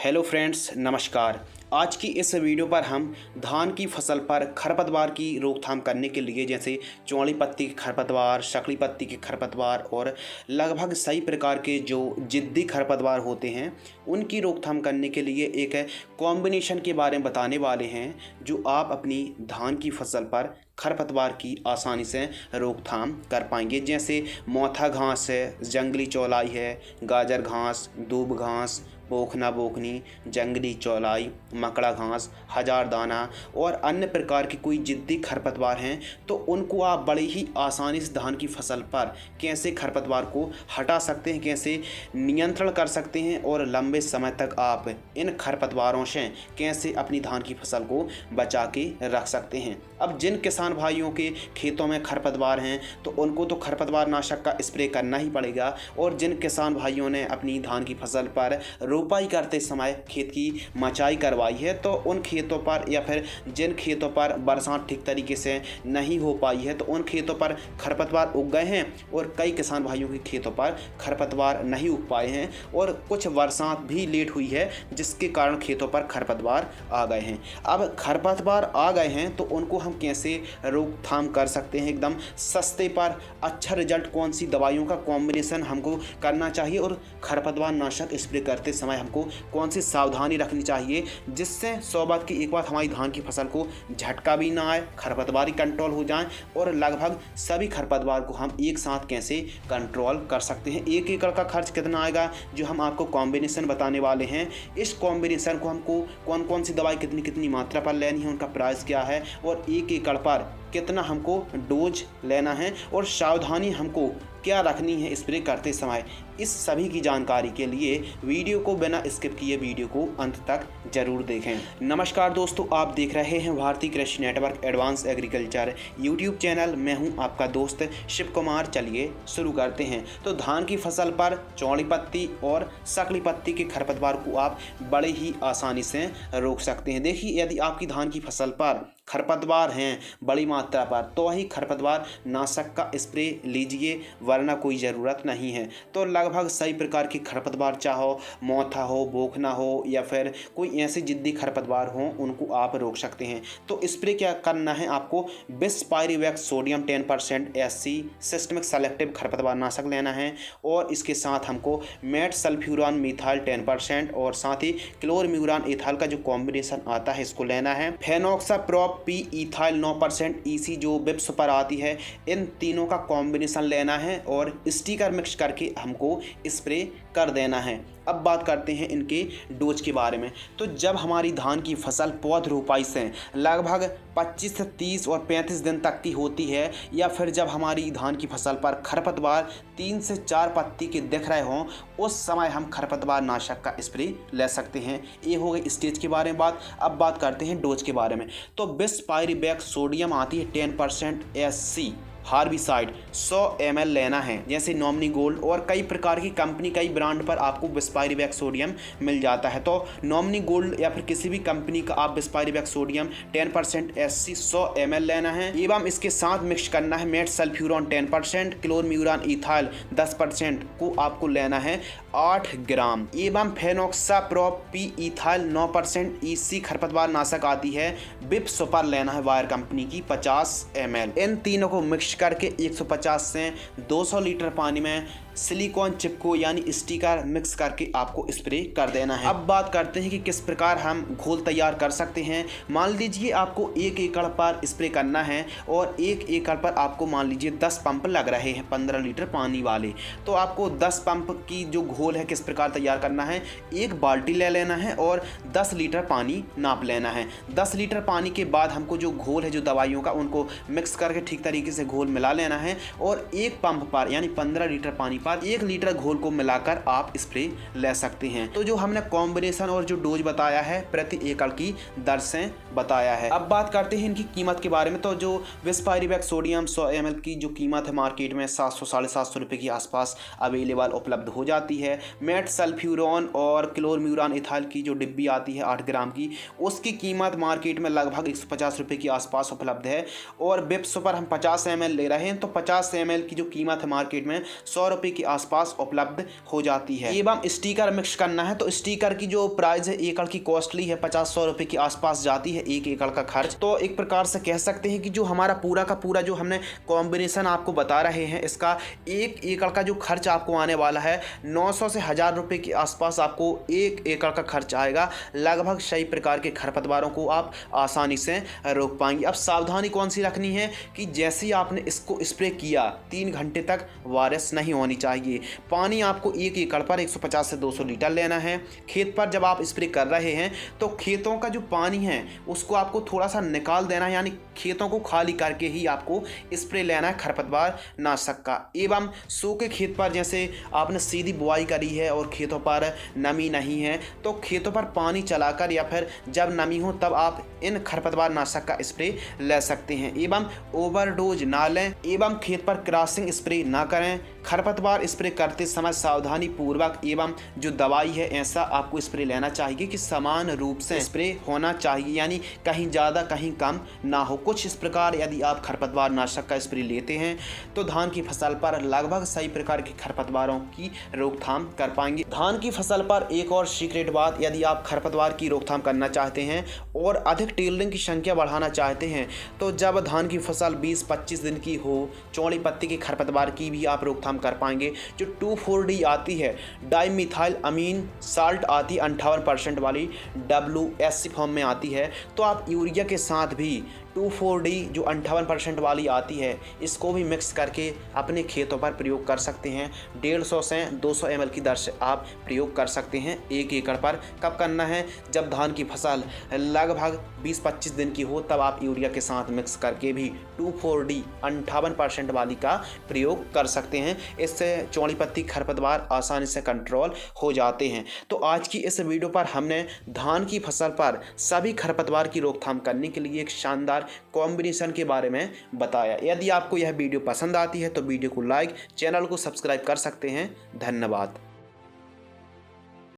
Hello friends, नमस्कार। आज की इस वीडियो पर हम धान की फसल पर खरपतवार की रोकथाम करने के लिए जैसे चौड़ी पत्ती के खरपतवार, शकली पत्ती के खरपतवार और लगभग सही प्रकार के जो जिद्दी खरपतवार होते हैं उनकी रोकथाम करने के लिए एक कॉम्बिनेशन के बारे में बताने वाले हैं जो आप अपनी धान की फसल पर खरपतवार की आसानी से रोकथाम कर पाएंगे। जैसे मोथा घास है, जंगली चौलाई है, गाजर घास, दूब घास, बोखना बोखनी, जंगली चौलाई, मकड़ा घास, हजार दाना और अन्य प्रकार की कोई जिद्दी खरपतवार हैं तो उनको आप बड़े ही आसानी से धान की फसल पर कैसे खरपतवार को हटा सकते हैं, कैसे नियंत्रण कर सकते हैं और लंबे समय तक आप इन खरपतवारों से कैसे अपनी धान की फसल को बचा के रख सकते हैं। अब जिन किसान भाइयों के खेतों में खरपतवार हैं तो उनको तो खरपतवार नाशक का स्प्रे करना ही पड़ेगा, और जिन किसान भाइयों ने अपनी धान की फसल पर रोपाई करते समय खेत की मचाई करवाई है तो उन खेतों पर या फिर जिन खेतों पर बरसात ठीक तरीके से नहीं हो पाई है तो उन खेतों पर खरपतवार उग गए हैं, और कई किसान भाइयों के खेतों पर खरपतवार नहीं उग पाए हैं और कुछ बरसात भी लेट हुई है जिसके कारण खेतों पर खरपतवार आ गए हैं। अब खरपतवार आ गए हैं तो उनको हम कैसे रोकथाम कर सकते हैं, एकदम सस्ते पर अच्छा रिजल्ट, कौन सी दवाइयों का कॉम्बिनेशन हमको करना चाहिए और खरपतवार नाशक स्प्रे करते समय हमको कौन सी सावधानी रखनी चाहिए जिससे 100 बात की एक बात हमारी धान की फसल को झटका भी ना आए, खरपतवार कंट्रोल हो जाए और लगभग सभी खरपतवार को हम एक साथ कैसे कंट्रोल कर सकते हैं। 1 एकड़ का खर्च कितना आएगा जो हम आपको कॉम्बिनेशन बताने वाले हैं। इस कॉम्बिनेशन को हमको कौन कौन सी दवाई कितनी कितनी मात्रा पर लेनी है, उनका प्राइस क्या है और 1 एकड़ पर कितना हमको डोज लेना है और सावधानी हमको क्या रखनी है स्प्रे करते समय। इस सभी की जानकारी के लिए वीडियो को बिना स्किप किए वीडियो को अंत तक जरूर देखें। नमस्कार दोस्तों, आप देख रहे हैं भारतीय कृषि network advance agriculture YouTube channel. मैं हूं आपका दोस्त शिव कुमार। चलिए शुरू करते हैं। तो धान की फसल पर चौड़ी पत्ती और शकली पत्ती के खरपतवार को आप बड़े ही आसानी से रोक सकते हैं। देखिए, यदि आपकी धान की फसल पर खरपतवार हैं बड़ी मात्रा पर तो ही खरपतवार नाशक का स्प्रे लीजिए, वरना कोई ज़रूरत नहीं है। तो लगभग सही प्रकार की खरपतवार, चाहो मोथा हो, बोखना हो या फिर कोई ऐसे जिद्दी खरपतवार हो, उनको आप रोक सकते हैं। तो स्प्रे क्या करना है आपको, बिस्पाइरिवैक्स सोडियम 10% SC सिस्टमिक सेलेक्टिव खरपतवार नाशक लेना है और इसके साथ हमको मेट सल्फ्यूरान मिथाइल 10% और साथ ही क्लोरम्यूरान इथाइल का जो कॉम्बिनेशन आता है इसको लेना है। फेनोक्साप्रोप पी इथाइल 9% EC जो बिप्स पर आती है, इन तीनों का कॉम्बिनेशन लेना है और स्टिकर मिक्स करके हमको स्प्रे कर देना है। अब बात करते हैं इनके डोज के बारे में। तो जब हमारी धान की फसल पौध रोपाई से लगभग 25 से 30 और 35 दिन तक की होती है, या फिर जब हमारी धान की फसल पर खरपतवार 3 से 4 पत्ती के दिख रहे हों, उस समय हम खरपतवार नाशक का स्प्रे ले सकते हैं। ये हो गई स्टेज के बारे में बात। अब बात करते हैं डोज के बारे में। तो बिस्पाइरिवैक्स सोडियम आती है 10% SC हार्बिसाइड 100 ml लेना है, जैसे नॉमिनी गोल्ड और कई प्रकार की कंपनी, कई ब्रांड पर आपको बिस्पाइरिवैक्स सोडियम मिल जाता है। तो नॉमिनी गोल्ड या फिर किसी भी कंपनी का आप बिस्पाइरिवैक्स सोडियम 10% SC 100 ml लेना है। एवं इसके साथ मिक्स करना है मेट सल्फ्यूरान 10%, क्लोरम्यूरान इथाइल 10% को आपको लेना है 8 ग्राम। एवं फेनोक्साप्रोप पी इथाइल 9% EC खरपतवार नाशक आती है, बिप सुपर लेना है वायर कंपनी की 50 ml। इन तीनों को मिक्स करके 150 से 200 लीटर पानी में सिलिकॉन चिप को यानी स्टिकर मिक्स करके आपको स्प्रे कर देना है। अब बात करते हैं कि किस प्रकार हम घोल तैयार कर सकते हैं। मान लीजिए आपको 1 एकड़ पर स्प्रे करना है और 1 एकड़ पर आपको मान लीजिए 10 पंप लग रहे हैं 15 लीटर पानी वाले। तो आपको 10 पंप की जो घोल है किस प्रकार तैयार करना है, एक बाल्टी ले लेना है और 10 लीटर पानी नाप लेना है। 10 लीटर पानी के बाद हमको जो घोल है जो दवाइयों का, उनको मिक्स करके ठीक तरीके से घोल मिला लेना है और एक पंप पर यानी 15 लीटर पानी पर 1 लीटर घोल को मिलाकर आप स्प्रे ले सकते हैं। तो जो हमने कॉम्बिनेशन और जो डोज बताया है प्रति एकड़ की दर से बताया है। अब बात करते हैं इनकी कीमत के बारे में। तो जो बिस्पाइरिवैक्स सोडियम 100 ml की जो कीमत है मार्केट में 700 साढ़े 700 रुपये के आसपास अवेलेबल उपलब्ध हो जाती है। मेट सल्फ्यूरान और क्लोरम्यूरान इथाइल की जो डिब्बी आती है 8 ग्राम की, उसकी कीमत मार्केट में लगभग 150 रुपये के आसपास उपलब्ध है। और बिप्स पर हम 50 ml ले रहे हैं तो 50 ml की जो कीमत है मार्केट में 100 रुपये के आसपास उपलब्ध हो जाती है। एवं स्टिकर मिक्स करना है तो स्टिकर की जो प्राइस है एकड़ की कॉस्टली है 50-100 रुपये के आसपास जाती है एक एकड़ का खर्च। तो एक प्रकार से कह सकते हैं कि जो हमारा पूरा का पूरा जो हमने कॉम्बिनेशन आपको बता रहे हैं इसका एक एकड़ का जो खर्च आपको आने वाला है 900 से 1000 रुपये के आसपास आपको एक एकड़ का खर्च आएगा। लगभग सही प्रकार के खरपतवारों को आप आसानी से रोक पाएंगे। अब सावधानी कौन सी रखनी है कि जैसे ही आपने इसको स्प्रे किया 3 घंटे तक वायरस नहीं होनी चाहिए। पानी आपको एक एकड़ पर 150 से 200 लीटर लेना है। खेत पर जब आप स्प्रे कर रहे हैं तो खेतों का जो पानी है उसको आपको थोड़ा सा निकाल देना है, यानी खेतों को खाली करके ही आपको स्प्रे लेना है खरपतवार नाशक का। एवं सूखे खेत पर जैसे आपने सीधी बुआई करी है और खेतों पर नमी नहीं है तो खेतों पर पानी चलाकर या फिर जब नमी हो तब आप इन खरपतवार नाशक का स्प्रे ले सकते हैं। एवं ओवरडोज ना लें एवं खेत पर क्रॉसिंग स्प्रे ना करें। खरपतवार स्प्रे करते समय सावधानी पूर्वक एवं जो दवाई है ऐसा आपको स्प्रे लेना चाहिए कि समान रूप से स्प्रे होना चाहिए, यानी कहीं ज़्यादा कहीं कम ना हो। कुछ इस प्रकार यदि आप खरपतवार नाशक का स्प्रे लेते हैं तो धान की फसल पर लगभग सही प्रकार के खरपतवारों की रोकथाम कर पाएंगे। धान की फसल पर एक और सीक्रेट बात, यदि आप खरपतवार की रोकथाम करना चाहते हैं और अधिक टेलरिंग की संख्या बढ़ाना चाहते हैं तो जब धान की फसल 20-25 दिन की हो चौड़ी पत्ती के खरपतवार की भी आप रोकथाम कर पाएंगे। जो 2,4-D आती है डाइमिथाइल अमीन साल्ट आती है 58% वाली WSC फॉर्म में आती है, तो आप यूरिया के साथ भी 2,4-D जो 58% वाली आती है इसको भी मिक्स करके अपने खेतों पर प्रयोग कर सकते हैं। 150 से 200 ml की दर से आप प्रयोग कर सकते हैं एक एकड़ पर। कब करना है? जब धान की फसल लगभग 20-25 दिन की हो तब आप यूरिया के साथ मिक्स करके भी 2,4-D 58% वाली का प्रयोग कर सकते हैं। इससे चौड़ी पत्ती खरपतवार आसानी से कंट्रोल हो जाते हैं। तो आज की इस वीडियो पर हमने धान की फसल पर सभी खरपतवार की रोकथाम करने के लिए एक शानदार कॉम्बिनेशन के बारे में बताया। यदि आपको यह वीडियो पसंद आती है तो वीडियो को लाइक, चैनल को सब्सक्राइब कर सकते हैं। धन्यवाद।